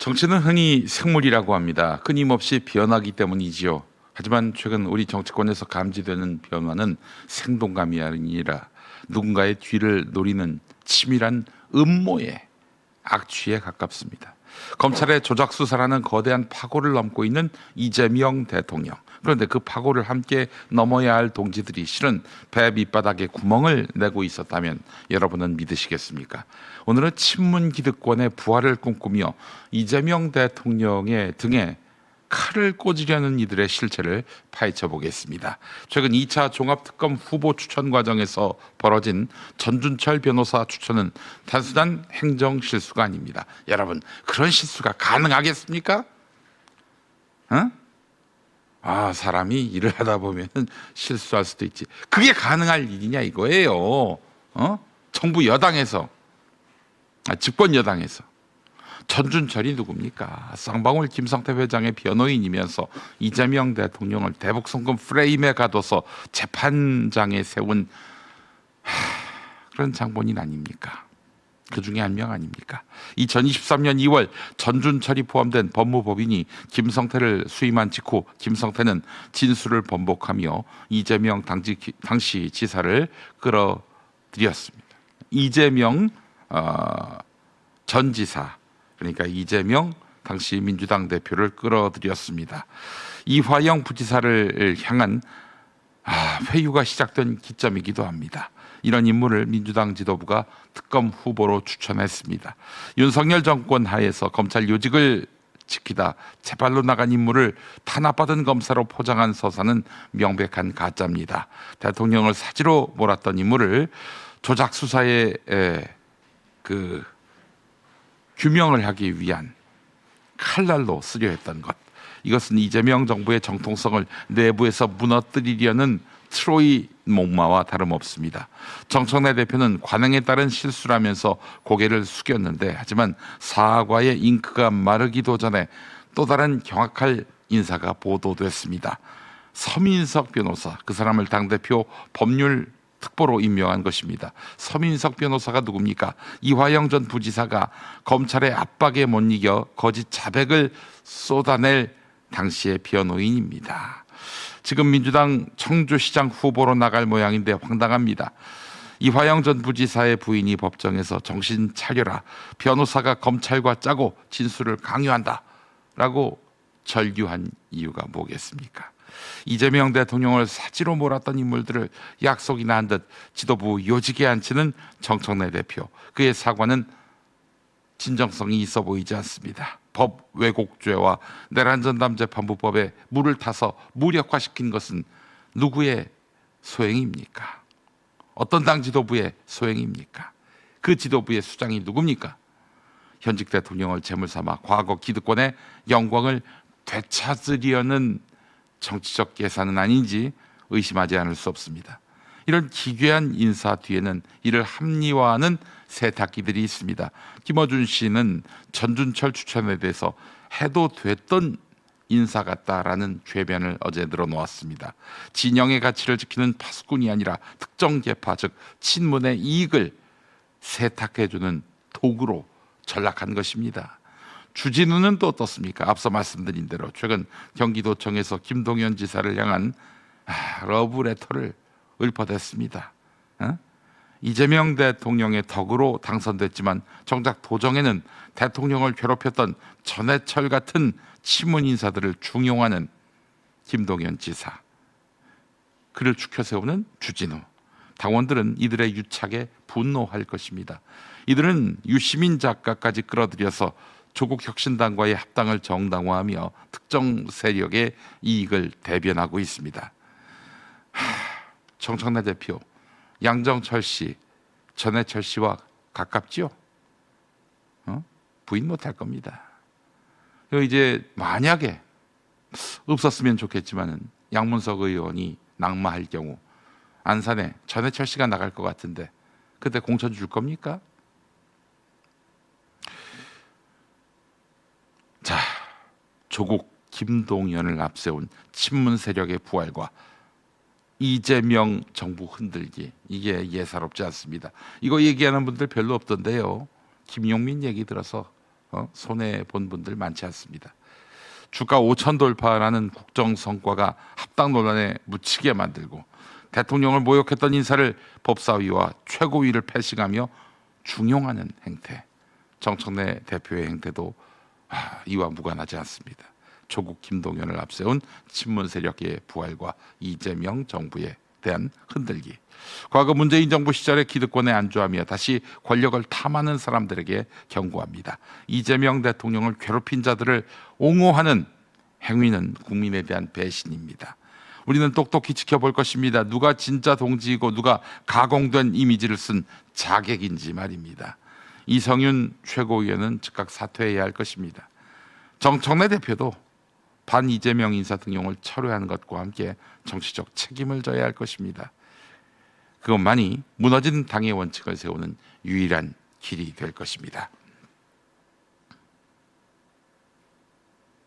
정치는 흔히 생물이라고 합니다. 끊임없이 변하기 때문이지요. 하지만 최근 우리 정치권에서 감지되는 변화는 생동감이 아니라 누군가의 뒤를 노리는 치밀한 음모의 악취에 가깝습니다. 검찰의 조작 수사라는 거대한 파고를 넘고 있는 이재명 대통령. 그런데 그 파고를 함께 넘어야 할 동지들이 실은 배 밑바닥에 구멍을 내고 있었다면 여러분은 믿으시겠습니까? 오늘은 친문 기득권의 부활을 꿈꾸며 이재명 대통령의 등에 칼을 꽂으려는 이들의 실체를 파헤쳐 보겠습니다. 최근 2차 종합특검 후보 추천 과정에서 벌어진 전준철 변호사 추천은 단순한 행정 실수가 아닙니다. 여러분, 그런 실수가 가능하겠습니까? 사람이 일을 하다 보면 실수할 수도 있지. 그게 가능할 일이냐 이거예요. 정부 여당에서, 집권 여당에서. 전준철이 누굽니까? 쌍방울 김성태 회장의 변호인이면서 이재명 대통령을 대북 송금 프레임에 가둬서 재판장에 세운 그런 장본인 아닙니까? 그 중에 한 명 아닙니까? 2023년 2월 전준철이 포함된 법무법인이 김성태를 수임한 직후 김성태는 진술을 번복하며 이재명 당시 지사를 끌어들였습니다. 이재명 전 지사, 그러니까 이재명 당시 민주당 대표를 끌어들였습니다. 이화영 부지사를 향한 회유가 시작된 기점이기도 합니다. 이런 인물을 민주당 지도부가 특검 후보로 추천했습니다. 윤석열 정권 하에서 검찰 요직을 지키다 재발로 나간 인물을 탄압받은 검사로 포장한 서사는 명백한 가짜입니다. 대통령을 사지로 몰았던 인물을 조작 수사에 규명을 하기 위한 칼날로 쓰려 했던 것, 이것은 이재명 정부의 정통성을 내부에서 무너뜨리려는 트로이 목마와 다름없습니다. 정청래 대표는 관행에 따른 실수라면서 고개를 숙였는데, 하지만 사과의 잉크가 마르기도 전에 또 다른 경악할 인사가 보도됐습니다. 서민석 변호사, 그 사람을 당대표 법률 특보로 임명한 것입니다. 서민석 변호사가 누굽니까? 이화영 전 부지사가 검찰의 압박에 못 이겨 거짓 자백을 쏟아낼 당시의 변호인입니다. 지금 민주당 청주시장 후보로 나갈 모양인데 황당합니다. 이화영 전 부지사의 부인이 법정에서 정신 차려라, 변호사가 검찰과 짜고 진술을 강요한다 라고 절규한 이유가 뭐겠습니까? 이재명 대통령을 사지로 몰았던 인물들을 약속이나 한 듯 지도부 요직에 앉히는 정청래 대표, 그의 사과는 진정성이 있어 보이지 않습니다. 법 왜곡죄와 내란전담재판부법에 물을 타서 무력화시킨 것은 누구의 소행입니까? 어떤 당 지도부의 소행입니까? 그 지도부의 수장이 누굽니까? 현직 대통령을 제물삼아 과거 기득권의 영광을 되찾으려는 정치적 계산은 아닌지 의심하지 않을 수 없습니다. 이런 기괴한 인사 뒤에는 이를 합리화하는 세탁기들이 있습니다. 김어준 씨는 전준철 추천에 대해서 해도 됐던 인사 같다라는 궤변을 어제 늘어놓았습니다. 진영의 가치를 지키는 파수꾼이 아니라 특정 계파, 즉 친문의 이익을 세탁해주는 도구로 전락한 것입니다. 주진우는 또 어떻습니까? 앞서 말씀드린 대로 최근 경기도청에서 김동연 지사를 향한 러브레터를 읊어댔습니다. 이재명 대통령의 덕으로 당선됐지만 정작 도정에는 대통령을 괴롭혔던 전해철 같은 친문 인사들을 중용하는 김동연 지사, 그를 추켜 세우는 주진우, 당원들은 이들의 유착에 분노할 것입니다. 이들은 유시민 작가까지 끌어들여서 조국혁신당과의 합당을 정당화하며 특정 세력의 이익을 대변하고 있습니다. 정청래 대표, 양정철 씨, 전해철 씨와 가깝지요? 부인 못할 겁니다. 이제 만약에 없었으면 좋겠지만은 양문석 의원이 낙마할 경우 안산에 전해철 씨가 나갈 것 같은데 그때 공천 줄 겁니까? 자, 조국 김동연을 앞세운 친문 세력의 부활과 이재명 정부 흔들기, 이게 예사롭지 않습니다. 이거 얘기하는 분들 별로 없던데요. 김용민 얘기 들어서 손해 본 분들 많지 않습니다. 주가 5천 돌파라는 국정 성과가 합당 논란에 묻히게 만들고 대통령을 모욕했던 인사를 법사위와 최고위를 패싱하며 중용하는 행태, 정청래 대표의 행태도 이와 무관하지 않습니다. 조국 김동연을 앞세운 친문 세력의 부활과 이재명 정부에 대한 흔들기, 과거 문재인 정부 시절의 기득권에 안주하며 다시 권력을 탐하는 사람들에게 경고합니다. 이재명 대통령을 괴롭힌 자들을 옹호하는 행위는 국민에 대한 배신입니다. 우리는 똑똑히 지켜볼 것입니다. 누가 진짜 동지이고 누가 가공된 이미지를 쓴 자객인지 말입니다. 이성윤 최고위원은 즉각 사퇴해야 할 것입니다. 정청래 대표도 반 이재명 인사 등용을 철회하는 것과 함께 정치적 책임을 져야 할 것입니다. 그것만이 무너진 당의 원칙을 세우는 유일한 길이 될 것입니다.